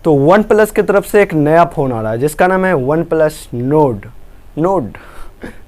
तो one plus की तरफ से एक नया फ़ोन आ रहा है जिसका नाम है वन प्लस नोड।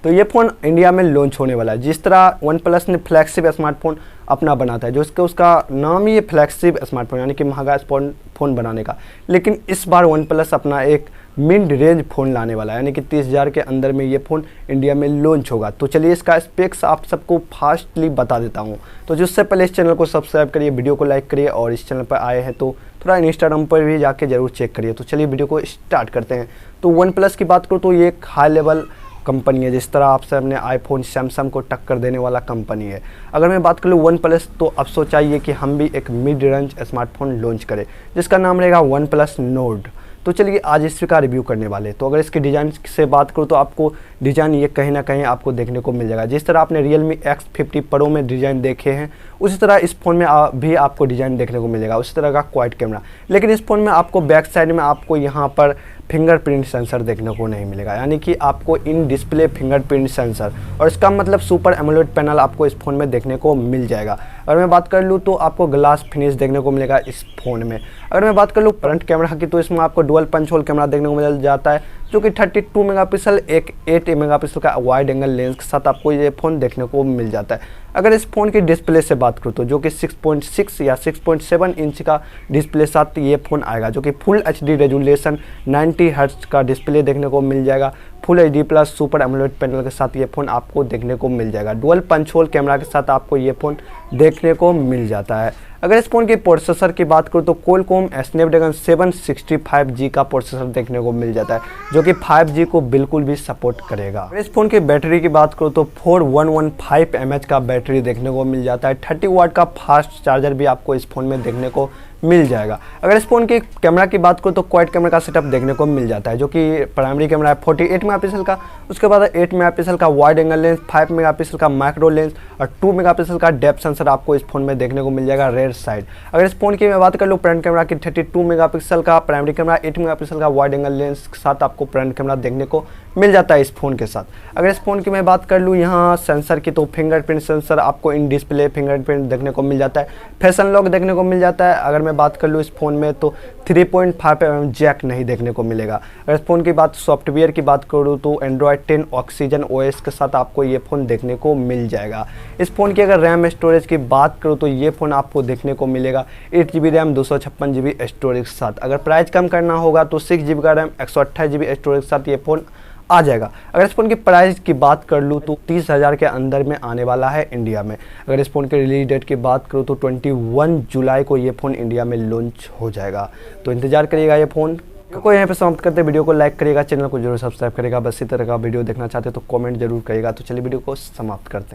तो ये फ़ोन इंडिया में लॉन्च होने वाला है। जिस तरह वन प्लस ने फ्लैगशिप स्मार्टफोन अपना बनाता है, जो उसका नाम ही है फ्लैगशिप स्मार्टफोन, यानी कि महंगा फ़ोन बनाने का। लेकिन इस बार वन प्लस अपना एक मिड रेंज फ़ोन लाने वाला है, यानी कि 30,000 के अंदर में ये फ़ोन इंडिया में लॉन्च होगा। तो चलिए इसका स्पेक्स आप सबको फास्टली बता देता हूँ। तो जिससे पहले इस चैनल को सब्सक्राइब करिए, वीडियो को लाइक करिए, और इस चैनल पर आए हैं तो थोड़ा इंस्टाग्राम पर भी जाके ज़रूर चेक करिए। तो चलिए वीडियो को स्टार्ट करते हैं। तो वन प्लस की बात करूँ तो ये एक हाई लेवल कंपनी है, जिस तरह आपसे अपने आईफोन सैमसंग को टक्कर देने वाला कंपनी है। अगर मैं बात करूँ वन प्लस, तो अब सोचिए कि हम भी एक मिड रेंज स्मार्टफोन लॉन्च करें जिसका नाम रहेगा वन प्लस नोड। तो चलिए आज इसका रिव्यू करने वाले। तो अगर इसके डिज़ाइन से बात करूँ तो आपको डिज़ाइन ये कहीं ना कहीं आपको देखने को मिल जाएगा। जिस तरह आपने Realme X50 Pro में डिज़ाइन देखे हैं, उसी तरह इस फ़ोन में भी आपको डिज़ाइन देखने को मिलेगा, उसी तरह का क्वाड कैमरा। लेकिन इस फ़ोन में आपको बैक साइड में आपको यहाँ पर फिंगरप्रिंट सेंसर देखने को नहीं मिलेगा, यानी कि आपको इन डिस्प्ले फिंगरप्रिंट सेंसर, और इसका मतलब सुपर एमोलेड पैनल आपको इस फ़ोन में देखने को मिल जाएगा। अगर मैं बात कर लूँ तो आपको ग्लास फिनिश देखने को मिलेगा इस फ़ोन में। अगर मैं बात कर लूँ फ्रंट कैमरा की, तो इसमें आपको डुअल पंच होल कैमरा देखने को मिल जाता है, जो कि 32 मेगापिक्सल एक 8 मेगापिक्सल का वाइड एंगल लेंस के साथ आपको ये फ़ोन देखने को मिल जाता है। अगर इस फ़ोन की डिस्प्ले से बात करूँ तो जो कि 6.6 या 6.7 इंच का डिस्प्ले साथ ये फ़ोन आएगा, जो कि फुल HD रेजोल्यूशन 90 हर्ट्ज का डिस्प्ले देखने को मिल जाएगा। Full HD plus super AMOLED panel के साथ ये फ़ोन आपको देखने को मिल जाएगा। डुअल पंच होल कैमरा के साथ आपको ये फ़ोन देखने को मिल जाता है। अगर इस फ़ोन के प्रोसेसर की बात करूँ तो क्वालकॉम स्नैपड्रैगन 765G का प्रोसेसर देखने को मिल जाता है, जो कि 5G को बिल्कुल भी सपोर्ट करेगा। अगर इस फ़ोन की बैटरी की बात करूँ तो 4115 mAh का बैटरी देखने को मिल जाता है। 30 वाट का फास्ट चार्जर भी आपको इस फ़ोन में देखने को मिल जाएगा। अगर इस फ़ोन की कैमरा की बात करूँ तो क्वाड कैमरा का सेटअप देखने को मिल जाता है, जो कि प्राइमरी कैमरा है 48 मेगापिक्सल का, उसके बाद 8 मेगापिक्सल का वाइड एंगल लेंस, 5 मेगापिक्सल का माइक्रो लेंस और 2 मेगापिक्सल का डेप्थ सेंसर आपको इस फ़ोन में देखने को मिल जाएगा रेयर साइड। अगर इस फ़ोन की मैं बात कर लूँ फ्रंट कैमरा की, 32 मेगापिक्सल का प्राइमरी कैमरा, 8 मेगापिक्सल का वाइड एंगल लेंस के साथ आपको फ्रंट कैमरा देखने को मिल जाता है इस फ़ोन के साथ। अगर इस फ़ोन की मैं बात कर लूँ यहाँ सेंसर की, तो फिंगरप्रिंट सेंसर आपको इन डिस्प्ले फिंगरप्रिंट देखने को मिल जाता है, फैशन लॉक देखने को मिल जाता है। अगर मैं बात कर लूँ इस फ़ोन में तो 3.5 mm जैक नहीं देखने को मिलेगा। अगर इस फ़ोन की बात सॉफ्टवेयर की बात करूँ तो एंड्रॉयड 10 ऑक्सीजन OS के साथ आपको ये फ़ोन देखने को मिल जाएगा। इस फ़ोन की अगर रैम स्टोरेज की बात करूँ तो ये फ़ोन आपको देखने को मिलेगा 8GB रैम 256GB स्टोरेज के साथ। अगर प्राइस कम करना होगा तो 6GB का रैम 128GB स्टोरेज के साथ ये फ़ोन आ जाएगा। अगर इस फ़ोन की प्राइस की बात कर लूँ तो 30,000 के अंदर में आने वाला है इंडिया में। अगर इस फ़ोन के रिलीज डेट की बात करूँ तो 21 जुलाई को ये फ़ोन इंडिया में लॉन्च हो जाएगा। तो इंतज़ार करिएगा ये फ़ोन को। यहाँ पे समाप्त करते, वीडियो को लाइक करिएगा, चैनल को जरूर सब्सक्राइब करिएगा। बस इसी तरह का वीडियो देखना चाहते हो तो कमेंट जरूर करिएगा। तो चलिए वीडियो को समाप्त करते हैं।